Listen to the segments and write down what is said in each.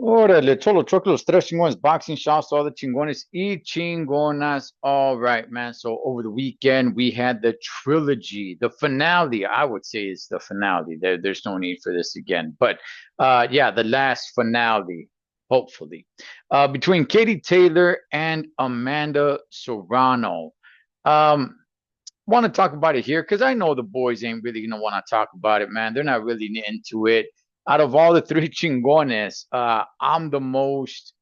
Órale, Cholo Choco, los tres chingones, boxing shots, all the chingones y chingonas. All right, man. So over the weekend, we had the trilogy, the finale. I would say is the finale. There's no need for this again. But yeah, the last finale, hopefully, between Katie Taylor and Amanda Serrano. Um, want to talk about it here because I know the boys ain't really gonna want to talk about it, man. They're not really into it. Out of all the three chingones, I'm the most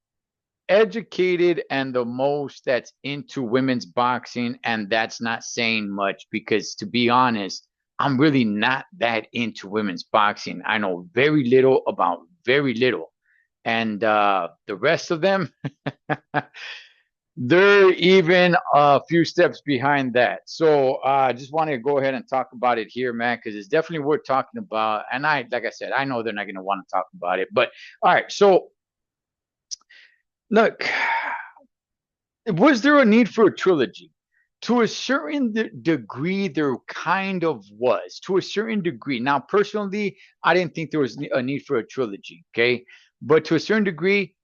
educated and the most that's into women's boxing, and that's not saying much because, to be honest, I'm really not that into women's boxing. I know very little about very little, and the rest of them, they're even a few steps behind that. So I just want to go ahead and talk about it here, man, because it's definitely worth talking about. And like I said, I know they're not going to want to talk about it. But all right, so look, was there a need for a trilogy? To a certain degree, there kind of was. To a certain degree. Now, personally, I didn't think there was a need for a trilogy, okay? But to a certain degree,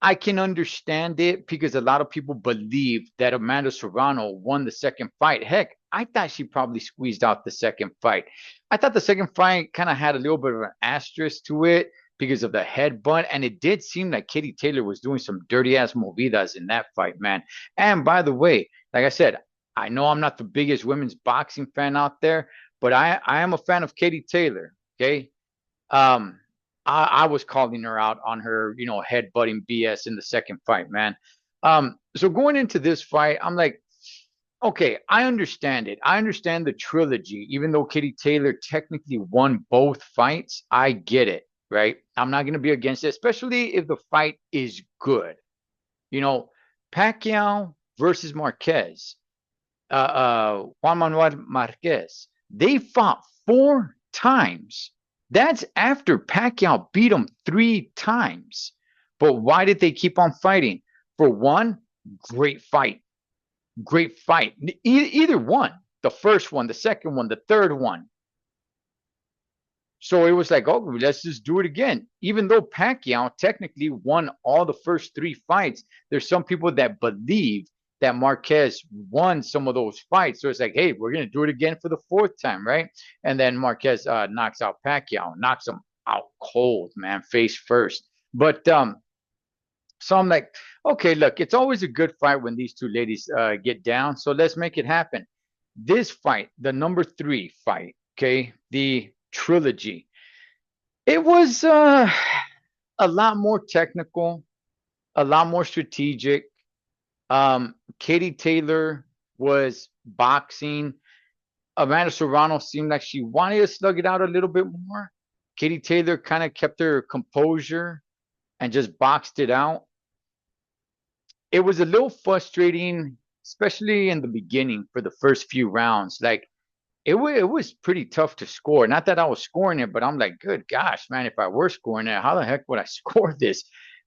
I can understand it because a lot of people believe that Amanda Serrano won the second fight. Heck, I thought she probably squeezed out the second fight. I thought the second fight kind of had a little bit of an asterisk to it because of the headbutt, and it did seem like Katie Taylor was doing some dirty ass movidas in that fight, man. And by the way, like I said, I know I'm not the biggest women's boxing fan out there, but I am a fan of Katie Taylor. Okay, um, I was calling her out on her, headbutting BS in the second fight, man. So going into this fight, I'm like, okay, I understand it. I understand the trilogy, even though Katie Taylor technically won both fights. I get it, right? I'm not going to be against it, especially if the fight is good. You know, Pacquiao versus Marquez, Juan Manuel Marquez, they fought 4 times. That's after Pacquiao beat him 3 times. But why did they keep on fighting? For one, great fight. Great fight. Either one, the first one, the second one, the third one. So it was like, oh, let's just do it again. Even though Pacquiao technically won all the first 3 fights, there's some people that believe that Marquez won some of those fights. So it's like, hey, we're going to do it again for the fourth time, right? And then Marquez knocks out Pacquiao, knocks him out cold, man, face first. But so I'm like, okay, look, it's always a good fight when these two ladies get down. So let's make it happen. This fight, the number 3 fight, okay, the trilogy, it was a lot more technical, a lot more strategic. Katie Taylor was boxing. Amanda Serrano seemed like she wanted to slug it out a little bit more. Katie Taylor kind of kept her composure and just boxed it out. It was a little frustrating, especially in the beginning for the first few rounds. Like it was pretty tough to score. Not that I was scoring it, but I'm like, good gosh, man, if I were scoring it, how the heck would I score this?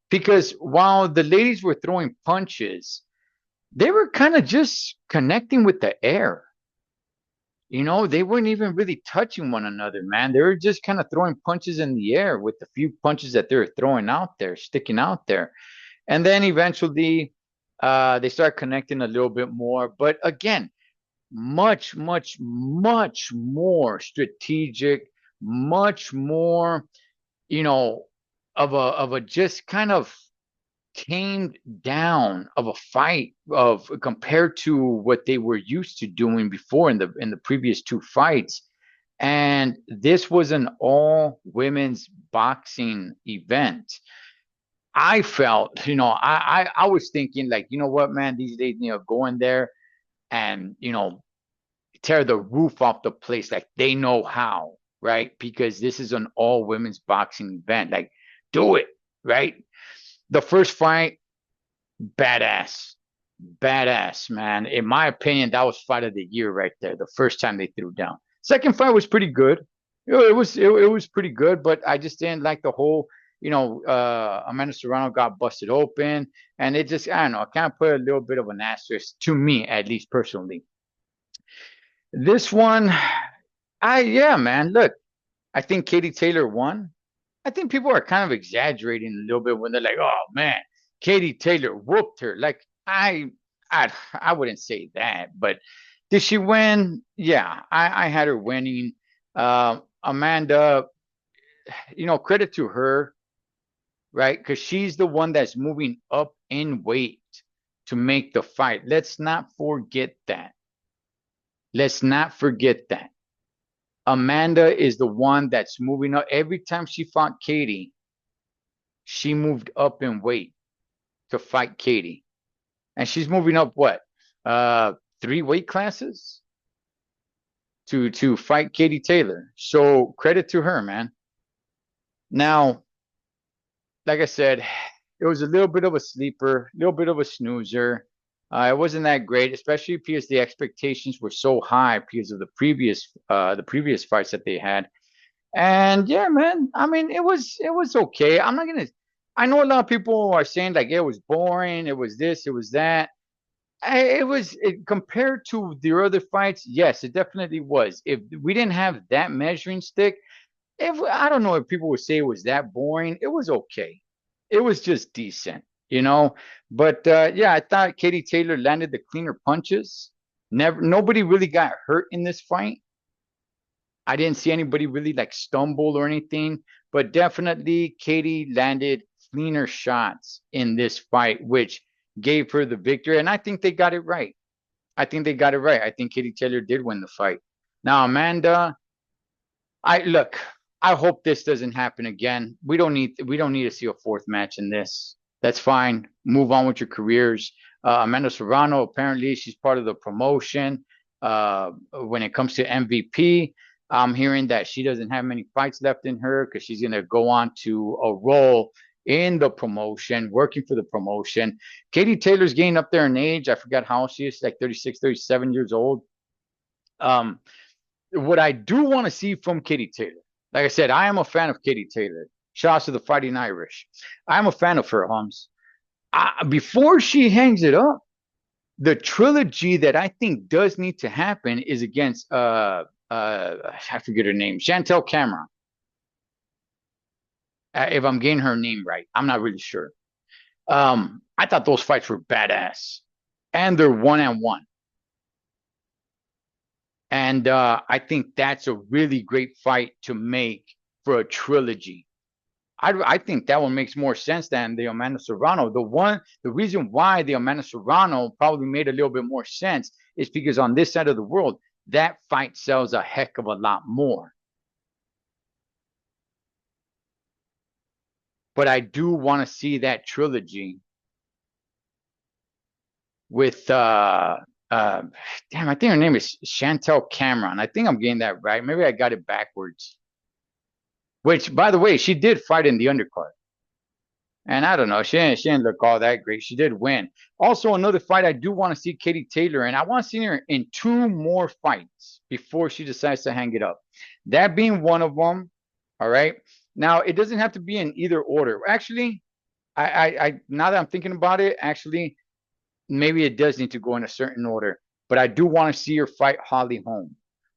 Because while the ladies were throwing punches, they were kind of just connecting with the air. They weren't even really touching one another, man. They were just kind of throwing punches in the air with the few punches that they were throwing out there, sticking out there. And then eventually they start connecting a little bit more. But again, much, much, much more strategic, much more, you know, of a just kind of tamed down of a fight of compared to what they were used to doing before in the previous 2 fights. And this was an all women's boxing event. I felt, I was thinking like, you know what, man, these days, go in there and tear the roof off the place like they know how, right? Because this is an all women's boxing event. Like, do it, right? The first fight, badass. Badass, man. In my opinion, that was fight of the year right there. The first time they threw down. Second fight was pretty good. It was pretty good, but I just didn't like the whole, Amanda Serrano got busted open, and it just, I don't know, I kind of put a little bit of an asterisk to me, at least personally. This one, yeah, man. Look, I think Katie Taylor won. I think people are kind of exaggerating a little bit when they're like, "Oh man, Katie Taylor whooped her." Like I wouldn't say that, but did she win? Yeah, I had her winning. Amanda, credit to her, right? Because she's the one that's moving up in weight to make the fight. Let's not forget that. Let's not forget that. Amanda is the one that's moving up. Every time she fought Katie, she moved up in weight to fight Katie. And she's moving up what? Uh 3 weight classes to fight Katie Taylor. So credit to her, man. Now, like I said, it was a little bit of a sleeper, a little bit of a snoozer. It wasn't that great, especially because the expectations were so high because of the previous fights that they had. And yeah, man, I mean, it was okay. I'm not gonna. I know a lot of people are saying like it was boring, it was this, it was that. Compared to the other fights. Yes, it definitely was. If we didn't have that measuring stick, if I don't know if people would say it was that boring. It was okay. It was just decent, you know. But yeah, I thought Katie Taylor landed the cleaner punches. Never, nobody really got hurt in this fight. I didn't see anybody really like stumble or anything, but definitely Katie landed cleaner shots in this fight, which gave her the victory. And I think they got it right. I think they got it right. I think Katie Taylor did win the fight. Now, Amanda, I look. I hope this doesn't happen again. We don't need to see a fourth match in this. That's fine. Move on with your careers. Amanda Serrano, apparently she's part of the promotion. When it comes to MVP, I'm hearing that she doesn't have many fights left in her because she's gonna go on to a role in the promotion, working for the promotion. Katie Taylor's getting up there in age. I forgot how old she is, like 36, 37 years old. Um, what I do want to see from Katie Taylor, like I said, I am a fan of Katie Taylor. Shout out to the Fighting Irish. I'm a fan of her, Hums. Before she hangs it up, the trilogy that I think does need to happen is against I forget her name, Chantel Cameron. If I'm getting her name right, I'm not really sure. I thought those fights were badass, and they're one on one. And I think that's a really great fight to make for a trilogy. I think that one makes more sense than the Amanda Serrano. The reason why the Amanda Serrano probably made a little bit more sense is because on this side of the world, that fight sells a heck of a lot more. But I do want to see that trilogy with damn, I think her name is Chantel Cameron. I think I'm getting that right. Maybe I got it backwards. Which, by the way, she did fight in the undercard. And I don't know, she didn't look all that great. She did win. Also, another fight I do want to see Katie Taylor, and I want to see her in two more fights before she decides to hang it up. That being one of them. All right. Now it doesn't have to be in either order. Actually, I now that I'm thinking about it, actually, maybe it does need to go in a certain order. But I do want to see her fight Holly Holm.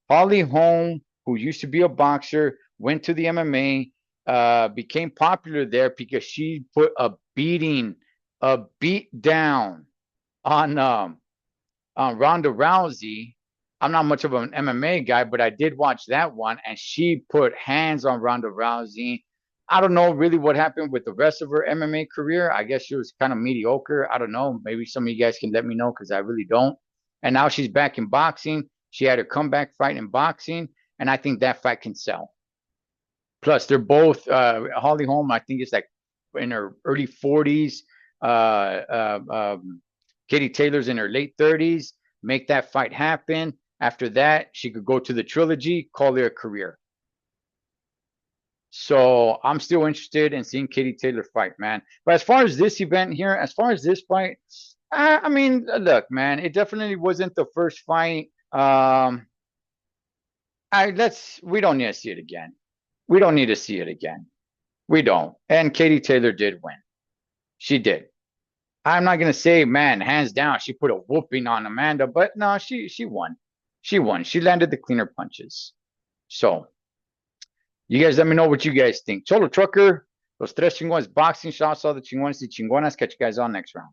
Holly Holm, who used to be a boxer, went to the MMA, became popular there because she put a beat down on Ronda Rousey. I'm not much of an MMA guy, but I did watch that one, and she put hands on Ronda Rousey. I don't know really what happened with the rest of her MMA career. I guess she was kind of mediocre. I don't know. Maybe some of you guys can let me know because I really don't. And now she's back in boxing. She had her comeback fight in boxing, and I think that fight can sell. Plus, they're both Holly Holm. I think it's like in her early 40s. Katie Taylor's in her late 30s. Make that fight happen. After that, she could go to the trilogy, call it a career. So I'm still interested in seeing Katie Taylor fight, man. But as far as this event here, as far as this fight, I mean, look, man, it definitely wasn't the first fight. We don't need to see it again. We don't need to see it again. We don't. And Katie Taylor did win. She did. I'm not gonna say, man, hands down, she put a whooping on Amanda, but no, she won. She won. She landed the cleaner punches. So You guys let me know what you guys think. Cholo Trucker, Los Tres Chingones Boxing. Shout out to all the chingones y chingonas. Catch you guys on next round.